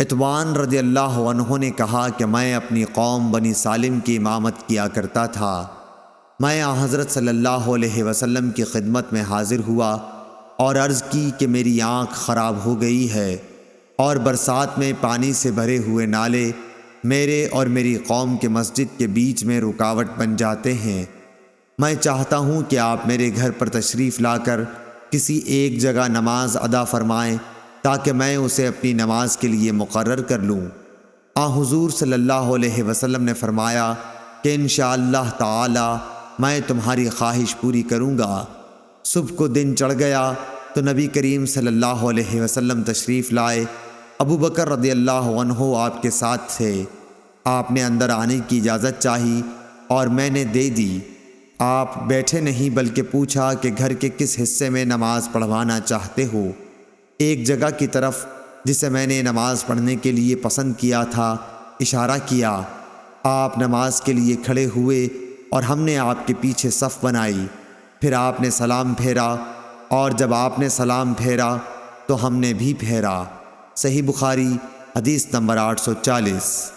عتبان رضی اللہ عنہ نے کہا کہ میں اپنی قوم بنی سالم کی امامت کیا کرتا تھا۔ میں حضرت صلی اللہ علیہ وسلم کی خدمت میں حاضر ہوا اور عرض کی کہ میری آنکھ خراب ہو گئی ہے اور برسات میں پانی سے بھرے ہوئے نالے میرے اور میری قوم کے مسجد کے بیچ میں رکاوٹ بن جاتے ہیں۔ میں چاہتا ہوں کہ آپ میرے گھر پر تشریف لا کر کسی ایک جگہ نماز ادا فرمائیں تاکہ میں اسے اپنی نماز کے لیے مقرر کر لوں۔ حضور صلی اللہ علیہ وسلم نے فرمایا کہ انشاءاللہ تعالی میں تمہاری خواہش پوری کروں گا۔ صبح کو دن چڑھ گیا تو نبی کریم صلی اللہ علیہ وسلم تشریف لائے۔ ابو بکر رضی اللہ عنہ آپ کے ساتھ تھے۔ آپ نے اندر آنے کی اجازت چاہی اور میں نے دے دی۔ آپ بیٹھے نہیں بلکہ پوچھا کہ گھر کے کس حصے میں نماز پڑھوانا چاہتے ہو؟ ایک جگہ کی طرف جسے میں نے نماز پڑھنے کے لیے پسند کیا تھا اشارہ کیا۔ آپ نماز کے لیے کھڑے ہوئے اور ہم نے آپ کے پیچھے صف بنائی۔ پھر آپ نے سلام پھیرا اور جب آپ نے سلام پھیرا تو ہم نے بھی پھیرا۔ صحیح بخاری حدیث نمبر 840۔